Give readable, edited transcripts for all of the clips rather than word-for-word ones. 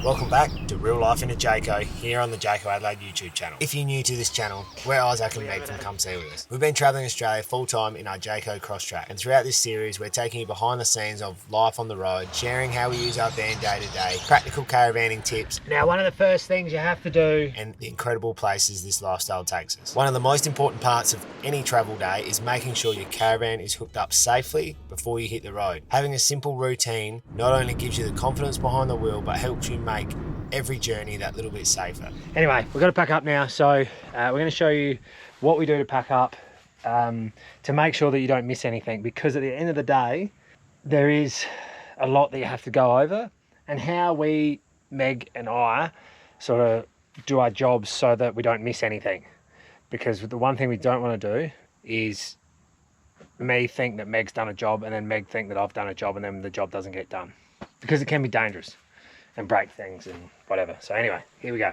Welcome back to Real Life in a Jayco here on the Jayco Adelaide YouTube channel. If you're new to this channel, we're Izaac and Meg from Come See With Us. We've been travelling Australia full time in our Jayco Crosstrak, and throughout this series we're taking you behind the scenes of life on the road, sharing how we use our van day to day, practical caravanning tips. Now, one of the first things you have to do, and the incredible places this lifestyle takes us. One of the most important parts of any travel day is making sure your caravan is hooked up safely before you hit the road. Having a simple routine not only gives you the confidence behind the wheel, but helps you make every journey that little bit safer. Anyway, we've got to pack up now, so we're going to show you what we do to pack up to make sure that you don't miss anything, because at the end of the day there is a lot that you have to go over, and how we, Meg and I, sort of do our jobs so that we don't miss anything. Because the one thing we don't want to do is me think that Meg's done a job and then Meg think that I've done a job and then the job doesn't get done, because it can be dangerous and break things and whatever. So anyway, here we go.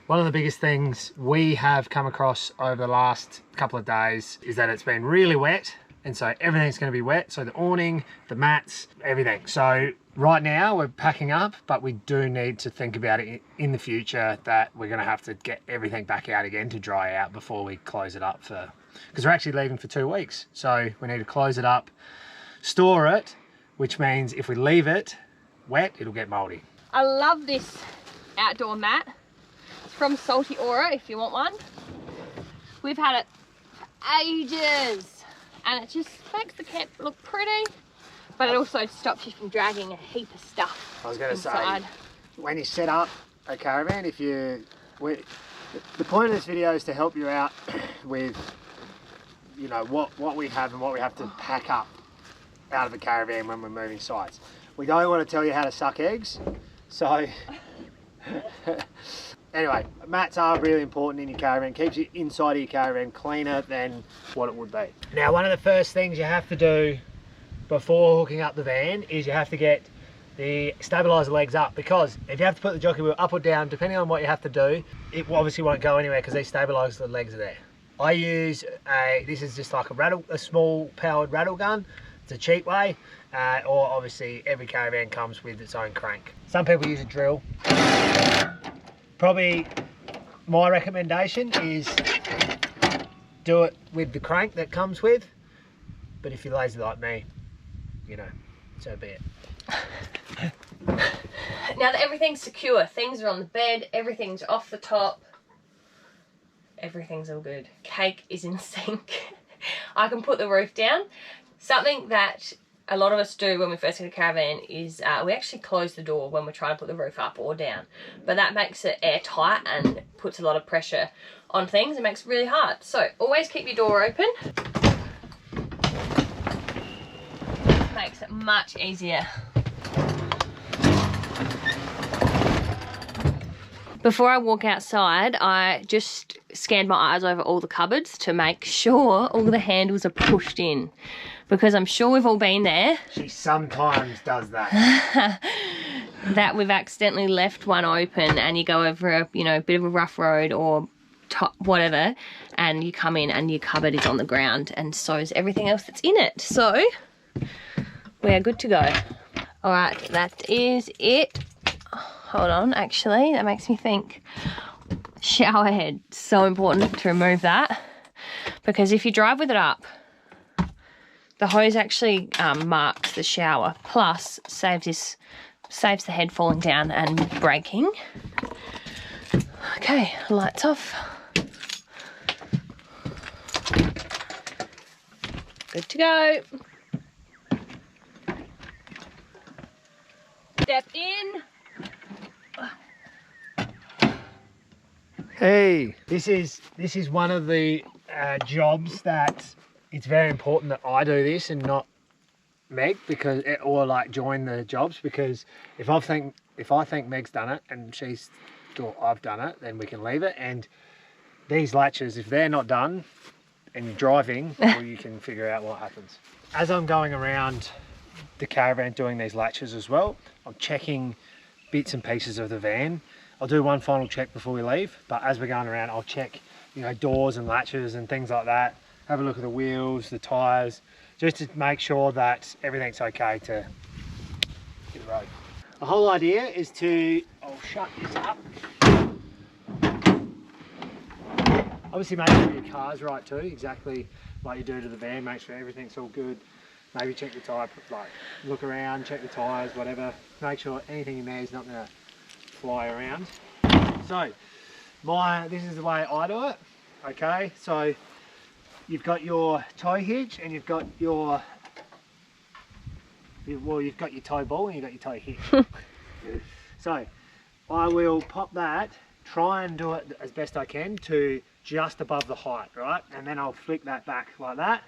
One of the biggest things we have come across over the last couple of days is that it's been really wet, and so everything's going to be wet. So the awning, the mats, everything. So right now we're packing up, but we do need to think about it in the future that we're going to have to get everything back out again to dry out before we close it up, for because we're actually leaving for 2 weeks. So we need to close it up, store it, which means if we leave it wet, it'll get moldy. I love this outdoor mat. It's from Salty Aura if you want one. We've had it for ages, and it just makes the camp look pretty, but it also stops you from dragging a heap of stuff. I was going to inside. say, when you set up a caravan, the point of this video is to help you out with, you know, what we have and what we have to pack up out of a caravan when we're moving sites. We don't want to tell you how to suck eggs, so anyway, mats are really important in your caravan. Keeps you inside of your caravan cleaner than what it would be. Now, one of the first things you have to do before hooking up the van is you have to get the stabilizer legs up, because if you have to put the jockey wheel up or down, depending on what you have to do, it obviously won't go anywhere because these stabilizer legs are there. I use this is just like a small powered rattle gun. It's a cheap way, or obviously every caravan comes with its own crank. Some people use a drill. Probably my recommendation is do it with the crank that comes with, but if you're lazy like me, you know, so be it. Now that everything's secure, things are on the bed, everything's off the top, everything's all good. Cake is in sync. I can put the roof down. Something that a lot of us do when we first get a caravan is we actually close the door when we're trying to put the roof up or down. But that makes it airtight and puts a lot of pressure on things. It makes it really hard. So always keep your door open. Makes it much easier. Before I walk outside, I just scanned my eyes over all the cupboards to make sure all the handles are pushed in, because I'm sure we've all been there. She sometimes does that. That we've accidentally left one open and you go over a, you know, bit of a rough road or whatever, and you come in and your cupboard is on the ground, and so is everything else that's in it. So we are good to go. All right, that is it. Hold on, actually, that makes me think. Shower head, so important to remove that, because if you drive with it up, the hose actually marks the shower, plus saves the head falling down and breaking. Okay, lights off. Good to go. Step in. Hey, this is one of the jobs that it's very important that I do this and not Meg, because or like join the jobs, because if I think Meg's done it and she's thought I've done it, then we can leave it. And these latches, if they're not done and you're driving, well, you can figure out what happens. As I'm going around the caravan doing these latches as well, I'm checking bits and pieces of the van. I'll do one final check before we leave, but as we're going around, I'll check, you know, doors and latches and things like that. Have a look at the wheels, the tyres, just to make sure that everything's okay to hit the road. The whole idea is to, I'll shut this up. Obviously make sure your car's right too, exactly like you do to the van, make sure everything's all good. Maybe check the tyre, like look around, check the tyres, whatever. Make sure anything in there is not going to fly around. So, this is the way I do it, okay? So, you've got your tow hitch and you've got your, you've got your tow ball and you've got your tow hitch. So, I will pop that, try and do it as best I can to just above the height, right? And then I'll flick that back like that.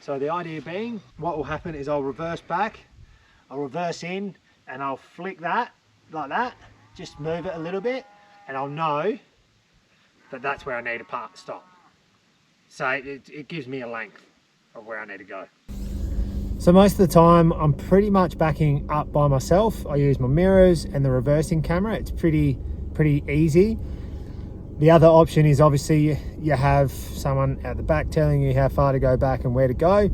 So the idea being, what will happen is I'll reverse back, I'll reverse in, and I'll flick that like that, just move it a little bit, and I'll know that that's where I need to stop. So it gives me a length of where I need to go. So most of the time I'm pretty much backing up by myself. I use my mirrors and the reversing camera. It's pretty easy. The other option is obviously you have someone at the back telling you how far to go back and where to go,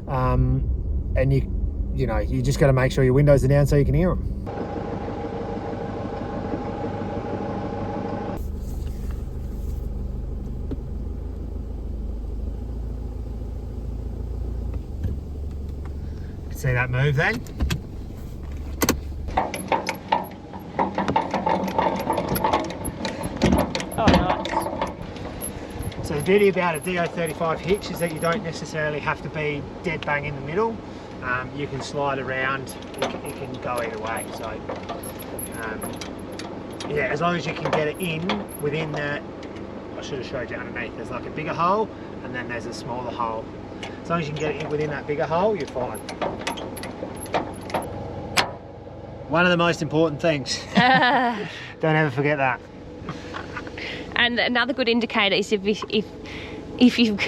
and you just got to make sure your windows are down so you can hear them. See that move then? Oh, nice. So the beauty about a DO35 hitch is that you don't necessarily have to be dead bang in the middle. You can slide around, it can go either way. So yeah, as long as you can get it in within that, I should have showed you underneath, there's like a bigger hole and then there's a smaller hole. As long as you can get it in within that bigger hole, you're fine. One of the most important things. Don't ever forget that. And another good indicator is if you've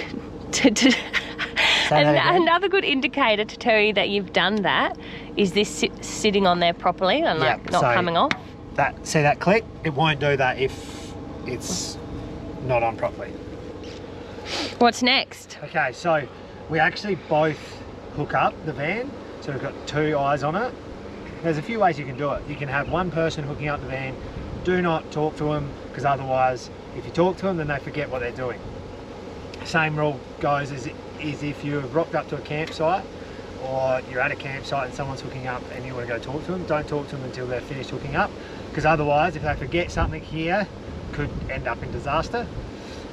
another good indicator to tell you that you've done that is this sitting on there properly and like not coming off. See that click? It won't do that if it's not on properly. What's next? Okay, so we actually both hook up the van, so we've got two eyes on it. There's a few ways you can do it. You can have one person hooking up the van. Do not talk to them, because otherwise if you talk to them then they forget what they're doing. Same rule goes is if you've rocked up to a campsite or you're at a campsite and someone's hooking up and you want to go talk to them, don't talk to them until they're finished hooking up, because otherwise if they forget something here, could end up in disaster.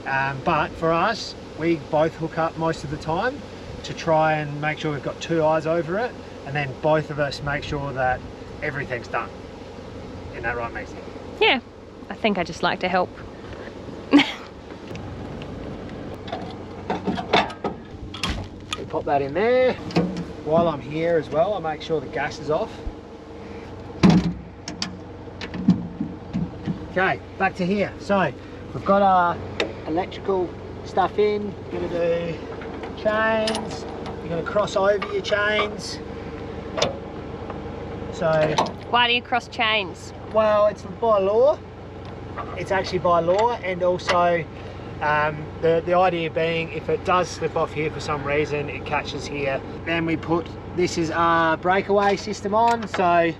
But for us, we both hook up most of the time to try and make sure we've got two eyes over it, and then both of us make sure that everything's done. Isn't that right, Macy? Yeah, I think I just like to help. Pop that in there. While I'm here as well, I make sure the gas is off. Okay, back to here. So we've got our electrical stuff in. We're going to do chains. You're going to cross over your chains. So why do you cross chains? Well, it's by law. It's actually by law, and also the idea being if it does slip off here for some reason, it catches here. Then we put, this is our breakaway system on, so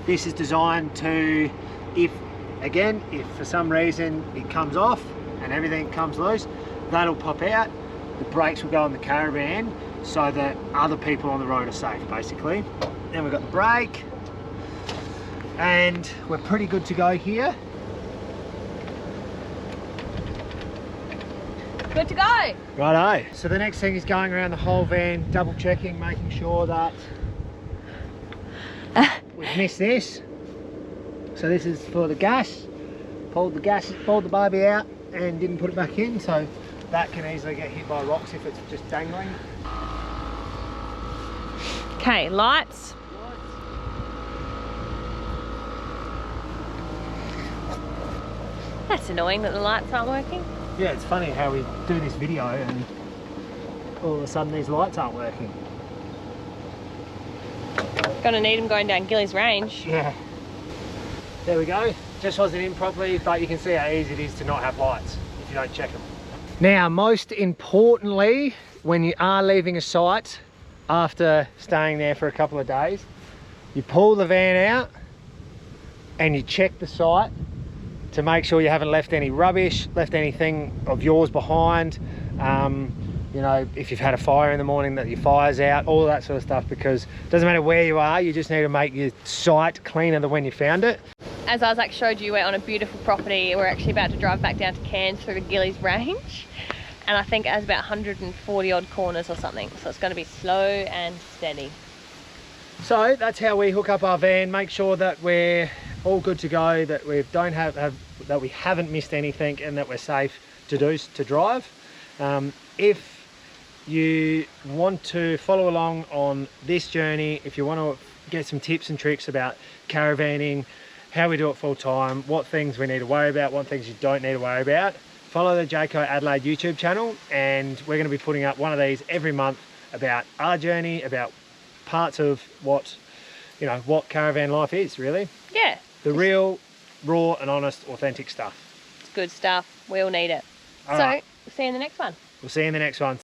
this is designed to, if for some reason it comes off and everything comes loose, that'll pop out. The brakes will go on the caravan so that other people on the road are safe, basically. Then we've got the brake, and we're pretty good to go here. Good to go. Righto. So the next thing is going around the whole van, double checking, making sure that we've missed this. So this is for the gas. Pulled the barbie out and didn't put it back in, so that can easily get hit by rocks if it's just dangling. Okay, lights. That's annoying that the lights aren't working. Yeah, it's funny how we do this video and all of a sudden these lights aren't working. Gonna need them going down Gillies Range. Yeah. There we go. Just wasn't in properly, but you can see how easy it is to not have lights if you don't check them. Now, most importantly, when you are leaving a site after staying there for a couple of days, you pull the van out and you check the site to make sure you haven't left any rubbish, left anything of yours behind. You know, if you've had a fire in the morning, that your fire's out, all that sort of stuff, because it doesn't matter where you are, you just need to make your site cleaner than when you found it. As Izaac showed you, we're on a beautiful property. We're actually about to drive back down to Cairns through the Gillies Range. And I think it has about 140 odd corners or something. So it's going to be slow and steady. So that's how we hook up our van, make sure that we're all good to go, that we that we haven't missed anything, and that we're safe to drive. If you want to follow along on this journey, if you want to get some tips and tricks about caravanning, how we do it full time, what things we need to worry about, what things you don't need to worry about, follow the Jayco Adelaide YouTube channel, and we're going to be putting up one of these every month about our journey, about parts of what, you know, what caravan life is, really. Yeah. The real, raw and honest, authentic stuff. It's good stuff. We all need it. All right. So, see you in the next one. We'll see you in the next one.